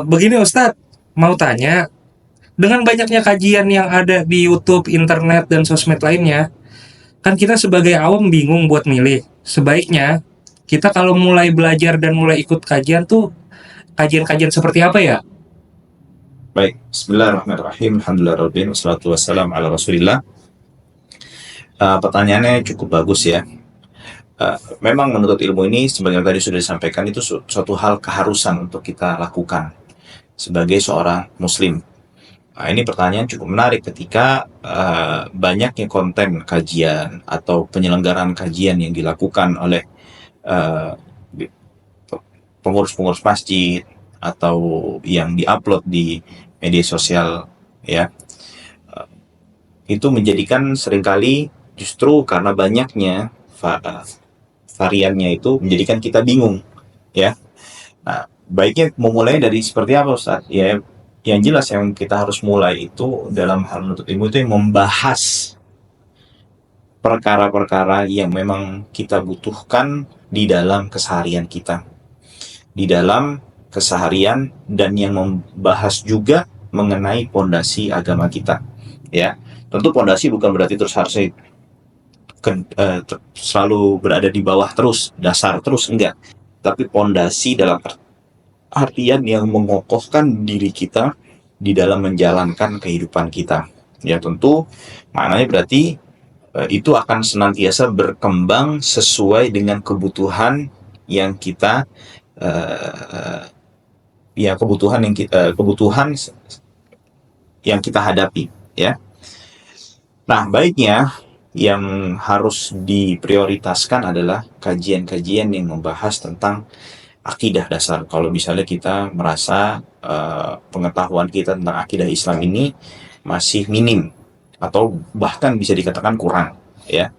Begini Ustadz, mau tanya, dengan banyaknya kajian yang ada di YouTube, internet, dan sosmed lainnya, kan kita sebagai awam bingung buat milih. Sebaiknya kita kalau mulai belajar dan mulai ikut kajian tuh, kajian-kajian seperti apa ya? Baik, Bismillahirrahmanirrahim. Alhamdulillahirrahmanirrahim. Wassalatu wassalamu ala rasulillah. Pertanyaannya cukup bagus ya. Memang menurut ilmu ini, sebagai yang tadi sudah disampaikan, itu suatu hal keharusan untuk kita lakukan sebagai seorang muslim. Nah, ini pertanyaan cukup menarik ketika banyaknya konten kajian atau penyelenggaraan kajian yang dilakukan oleh uh, pengurus-pengurus masjid atau yang diupload di media sosial, ya, itu menjadikan seringkali justru karena banyaknya variannya itu menjadikan kita bingung, ya. Nah, baiknya memulai dari seperti apa, Ustaz? Ya, yang jelas yang kita harus mulai itu dalam hal menuntut ilmu itu yang membahas perkara-perkara yang memang kita butuhkan di dalam keseharian kita, di dalam keseharian, dan yang membahas juga mengenai pondasi agama kita, ya. Tentu pondasi bukan berarti terus harus selalu berada di bawah terus, dasar terus, enggak. Tapi pondasi dalam artian yang mengokohkan diri kita di dalam menjalankan kehidupan kita. Ya tentu maknanya berarti itu akan senantiasa berkembang sesuai dengan kebutuhan yang kita kebutuhan yang kita hadapi, ya. Nah, baiknya yang harus diprioritaskan adalah kajian-kajian yang membahas tentang akidah dasar. Kalau misalnya kita merasa pengetahuan kita tentang akidah Islam ini masih minim atau bahkan bisa dikatakan kurang, ya.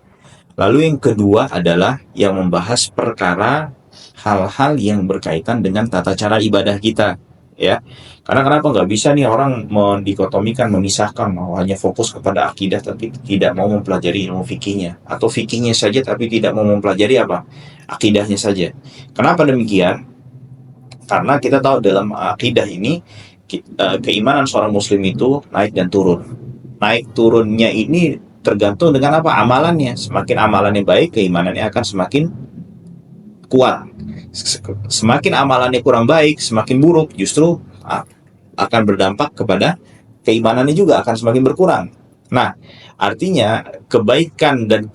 Lalu yang kedua adalah yang membahas perkara hal-hal yang berkaitan dengan tata cara ibadah kita, ya. Karena kenapa nggak bisa nih orang mendikotomikan, memisahkan, mau hanya fokus kepada akidah tapi tidak mau mempelajari ilmu fikihnya, atau fikihnya saja tapi tidak mau mempelajari apa? Akidahnya saja. Kenapa demikian? Karena kita tahu dalam akidah ini keimanan seorang muslim itu naik dan turun. Naik turunnya ini tergantung dengan apa? Amalannya. Semakin amalannya baik, keimanannya akan semakin kuat. Semakin amalannya kurang baik, semakin buruk, justru akan berdampak kepada keimanannya juga akan semakin berkurang. Nah, artinya kebaikan dan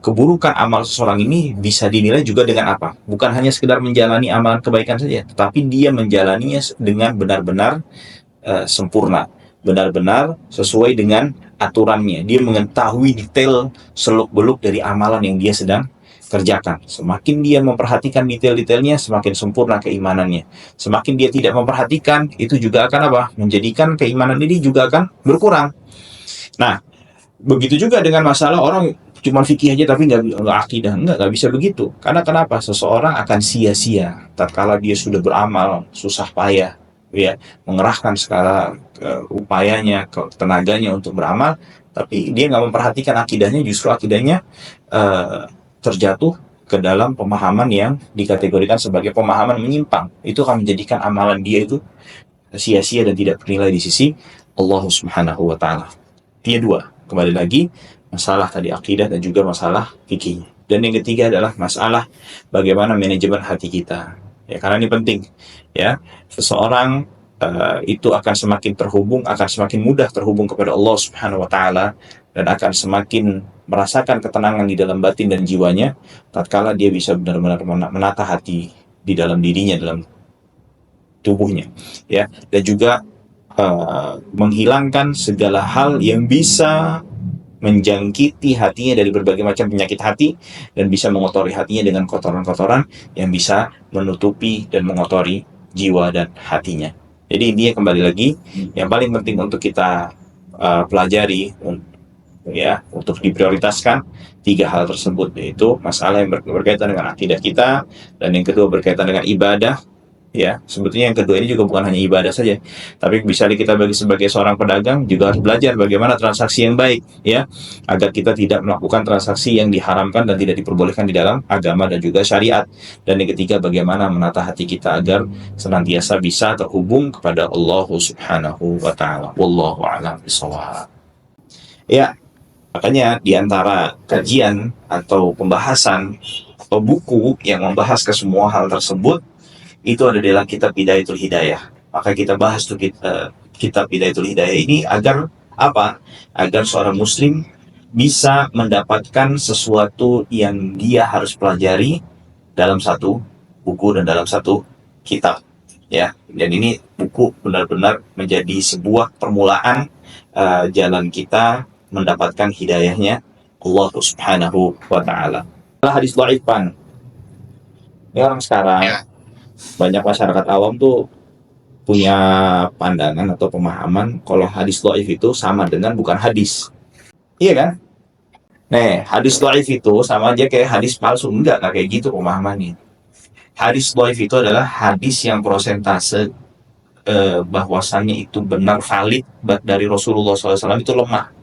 keburukan amal seseorang ini bisa dinilai juga dengan apa? Bukan hanya sekedar menjalani amalan kebaikan saja, tetapi dia menjalaninya dengan benar-benar sempurna, benar-benar sesuai dengan aturannya. Dia mengetahui detail seluk-beluk dari amalan yang dia sedang kerjakan. Semakin dia memperhatikan detail-detailnya, semakin sempurna keimanannya. Semakin dia tidak memperhatikan, itu juga akan apa? Menjadikan keimanan ini juga akan berkurang. Nah, begitu juga dengan masalah orang cuma fikih aja tapi nggak akidah, nggak bisa begitu. Karena kenapa? Seseorang akan sia-sia tatkala dia sudah beramal susah payah, ya, mengerahkan segala upayanya, tenaganya untuk beramal, tapi dia nggak memperhatikan akidahnya, justru akidahnya terjatuh ke dalam pemahaman yang dikategorikan sebagai pemahaman menyimpang. Itu akan menjadikan amalan dia itu sia-sia dan tidak bernilai di sisi Allah Subhanahu wa taala. Dia dua, kembali lagi masalah tadi akidah dan juga masalah fikih. Dan yang ketiga adalah masalah bagaimana manajemen hati kita. Ya, karena ini penting, ya. Seseorang itu akan semakin terhubung, akan semakin mudah terhubung kepada Allah Subhanahu wa taala, dan akan semakin merasakan ketenangan di dalam batin dan jiwanya tatkala dia bisa benar-benar menata hati di dalam dirinya, dalam tubuhnya, ya. Dan juga menghilangkan segala hal yang bisa menjangkiti hatinya dari berbagai macam penyakit hati, dan bisa mengotori hatinya dengan kotoran-kotoran yang bisa menutupi dan mengotori jiwa dan hatinya. Jadi intinya kembali lagi, yang paling penting untuk kita pelajari, ya, untuk diprioritaskan tiga hal tersebut, yaitu masalah yang berkaitan dengan akidah kita, dan yang kedua berkaitan dengan ibadah, Ya, sebetulnya yang kedua ini juga bukan hanya ibadah saja, tapi bisa kita bagi sebagai seorang pedagang juga harus belajar bagaimana transaksi yang baik, ya, agar kita tidak melakukan transaksi yang diharamkan dan tidak diperbolehkan di dalam agama dan juga syariat. Dan yang ketiga, bagaimana menata hati kita agar senantiasa bisa terhubung kepada Allah Subhanahu wa taala. Wallahu a'lam bishawab. Ya, makanya di antara kajian atau pembahasan atau buku yang membahas ke semua hal tersebut itu ada dalam kitab Bidayatul Hidayah. Maka kita bahas tuh kitab Bidayatul Hidayah ini agar apa? Agar seorang muslim bisa mendapatkan sesuatu yang dia harus pelajari dalam satu buku dan dalam satu kitab, ya. Dan ini buku benar-benar menjadi sebuah permulaan jalan kita mendapatkan hidayahnya Allah Subhanahu wa taala. Hadis dhaif, Pan. Ini orang sekarang banyak masyarakat awam tuh punya pandangan atau pemahaman kalau hadis dhaif itu sama dengan bukan hadis. Iya kan? Nih, hadis dhaif itu sama aja kayak hadis palsu. Enggak kayak gitu pemahamannya. Hadis dhaif itu adalah hadis yang prosentase bahwasannya itu benar valid dari Rasulullah SAW itu lemah.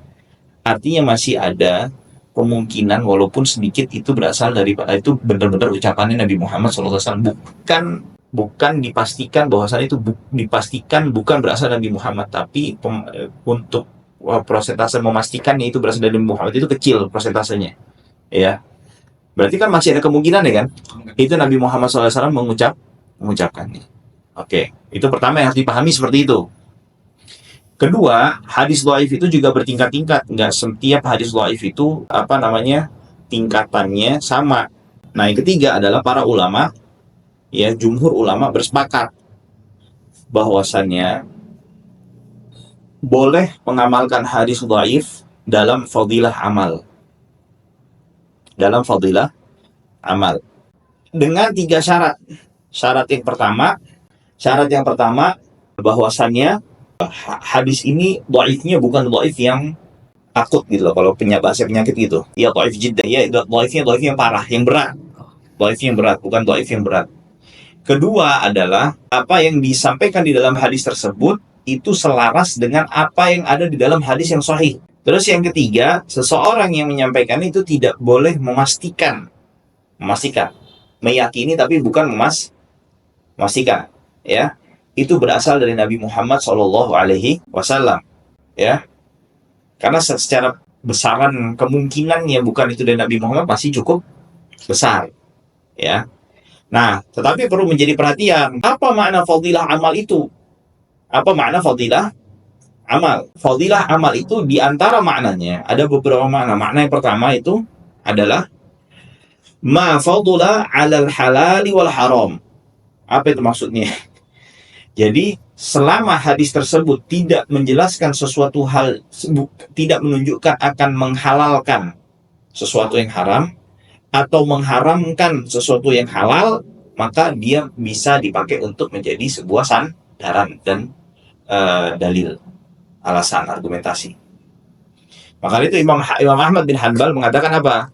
Artinya masih ada kemungkinan walaupun sedikit itu berasal dari itu benar-benar ucapannya Nabi Muhammad SAW, bukan dipastikan bahwasannya itu dipastikan bukan berasal dari Nabi Muhammad, tapi untuk persentase memastikannya itu berasal dari Nabi Muhammad itu kecil persentasenya, ya. Berarti kan masih ada kemungkinan, ya kan, itu Nabi Muhammad SAW mengucapkannya. Oke, itu pertama yang harus dipahami seperti itu. Kedua, hadis dhaif itu juga bertingkat-tingkat. Nggak setiap hadis dhaif itu tingkatannya sama. Nah, yang ketiga adalah para ulama, ya, jumhur ulama bersepakat bahwasannya boleh mengamalkan hadis dhaif dalam fadilah amal. Dalam fadilah amal. Dengan 3 syarat. Syarat yang pertama bahwasannya hadis ini dhaifnya bukan dhaif yang akut gitu loh, kalau bahasa penyakit gitu. Ya dhaif jiddah, ya dhaif yang parah, yang berat. Dhaif yang berat, bukan dhaif yang berat. Kedua adalah apa yang disampaikan di dalam hadis tersebut itu selaras dengan apa yang ada di dalam hadis yang sahih. Terus yang ketiga, seseorang yang menyampaikan itu tidak boleh memastikan, meyakini tapi bukan memastikan, ya. Itu berasal dari Nabi Muhammad SAW, ya. Karena secara besaran kemungkinannya bukan itu dari Nabi Muhammad masih cukup besar, ya. Nah, tetapi perlu menjadi perhatian, apa makna fadilah amal itu? Apa makna fadilah amal? Fadilah amal itu diantara maknanya ada beberapa makna. Makna yang pertama itu adalah ma fadula 'alal halali wal haram. Apa itu maksudnya? Jadi selama hadis tersebut tidak menjelaskan sesuatu hal, tidak menunjukkan akan menghalalkan sesuatu yang haram atau mengharamkan sesuatu yang halal, maka dia bisa dipakai untuk menjadi sebuah sandaran dan dalil, alasan, argumentasi. Maka itu Imam Ahmad bin Hanbal mengatakan apa?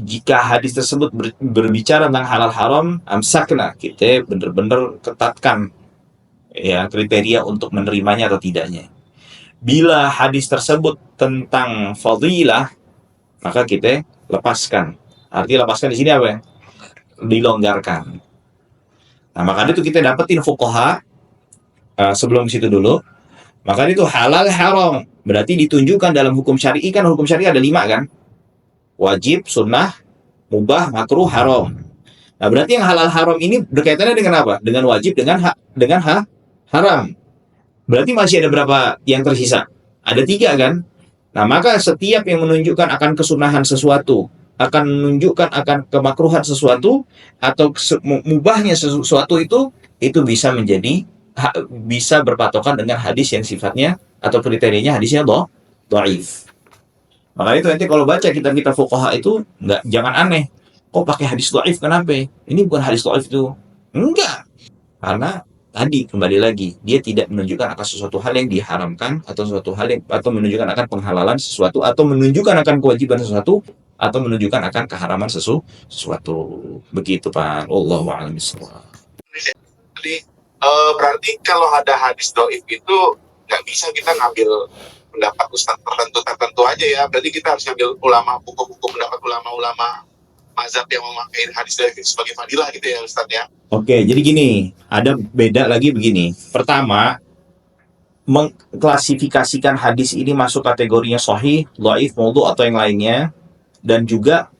Jika hadis tersebut berbicara tentang halal haram, amsakna, kita benar-benar ketatkan, ya, kriteria untuk menerimanya atau tidaknya. Bila hadis tersebut tentang fadilah, maka kita lepaskan. Arti lepaskan di sini apa ya? Dilonggarkan. Nah, maka itu kita dapetin fuqaha sebelum situ dulu. Maka itu halal haram berarti ditunjukkan dalam hukum syar'i, kan hukum syar'i ada 5 kan? Wajib, sunnah, mubah, makruh, haram. Nah, berarti yang halal haram ini berkaitannya dengan apa? Dengan wajib, dengan haram. Berarti masih ada berapa yang tersisa? Ada 3 kan? Nah, maka setiap yang menunjukkan akan kesunahan sesuatu, akan menunjukkan akan kemakruhan sesuatu, atau mubahnya sesuatu itu bisa menjadi, bisa berpatokan dengan hadis yang sifatnya atau kriterianya hadisnya dhaif. Maka itu nanti kalau baca kitab-kitab fuqaha itu jangan aneh. Kok pakai hadis dhaif, kenapa? Ini bukan hadis dhaif itu. Enggak. Karena tadi kembali lagi, dia tidak menunjukkan akan sesuatu hal yang diharamkan atau sesuatu hal yang, atau menunjukkan akan penghalalan sesuatu, atau menunjukkan akan kewajiban sesuatu, atau menunjukkan akan keharaman sesuatu. Begitu, Pak. Wallahu a'lam bishawab. Jadi berarti kalau ada hadis doif itu nggak bisa kita ngambil pendapat ustaz tertentu aja ya. Berarti kita harus ngambil ulama, buku-buku pendapat ulama-ulama mazhab yang memakai hadis doif sebagai fadilah gitu ya Ustaz ya. Oke, jadi gini, ada beda lagi begini. Pertama, mengklasifikasikan hadis ini masuk kategorinya sahih, dhaif, maudhu atau yang lainnya, dan juga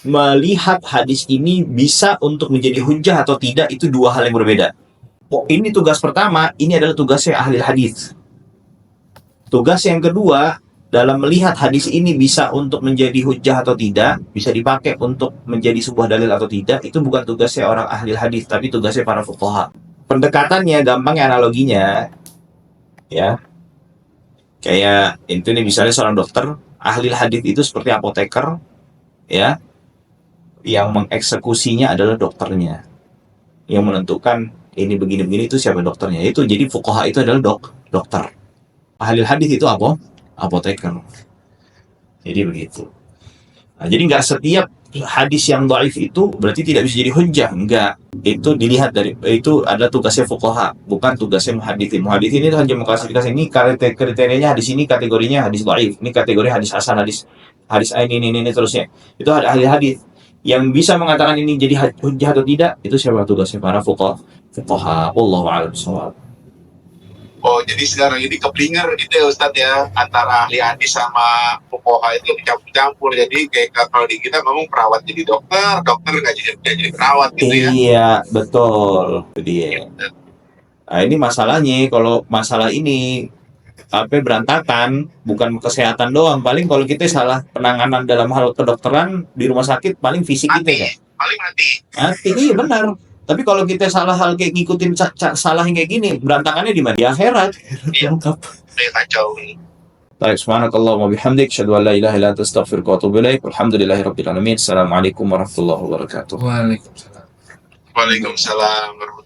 melihat hadis ini bisa untuk menjadi hujjah atau tidak, itu dua hal yang berbeda. Ini tugas pertama, ini adalah tugasnya ahli hadis. Tugas yang kedua, dalam melihat hadis ini bisa untuk menjadi hujjah atau tidak, bisa dipakai untuk menjadi sebuah dalil atau tidak, itu bukan tugasnya orang ahli hadis, tapi tugasnya para fuqaha. Pendekatannya, gampangnya analoginya, ya, kayak itu nih, misalnya seorang dokter, ahli hadis itu seperti apoteker, ya, yang mengeksekusinya adalah dokternya, yang menentukan ini begini-begini itu siapa dokternya. Itu jadi fuqaha itu adalah dokter. Ahli hadis itu apa? Apoteker. Jadi begitu. Nah, jadi nggak setiap hadis yang dhaif itu berarti tidak bisa jadi hujjah. Enggak. Itu dilihat dari, itu adalah tugasnya fuqaha, bukan tugasnya muhaditsin. Muhaditsin itu hanya mengklasifikasi ini kriterianya hadis ini kategorinya hadis dhaif, ini kategori hadis hasan, hadis ini terusnya. Itu ada ahli hadis yang bisa mengatakan ini jadi hujjah atau tidak. Itu siapa? Tugasnya para fuqaha. Wallahu a'lam bishawab. Oh, jadi sekarang ini keblinger gitu ya Ustadz ya, antara ahli hadis sama fuqaha itu campur-campur. Jadi kayak kalau di kita ngomong perawat jadi dokter nggak jadi perawat gitu ya. Iya, betul. Itu dia. Nah, ini masalahnya, kalau masalah ini berantakan, bukan kesehatan doang. Paling kalau kita salah penanganan dalam hal kedokteran di rumah sakit, paling fisik kita kan. Paling mati. Iya benar. Tapi kalau kita salah hal kayak ngikutin salah yang kayak gini, berantakannya di mana? Di akhirat. Iya. Kayak kacau. Baik, subhanakallahumma bihamdik, asyhadu an la ilaha illa anta, astaghfiruka wa atubu ilaik. Alhamdulillahirabbil alamin. Assalamualaikum warahmatullahi wabarakatuh. Waalaikumsalam. Waalaikumsalam warahmatullahi wabarakatuh.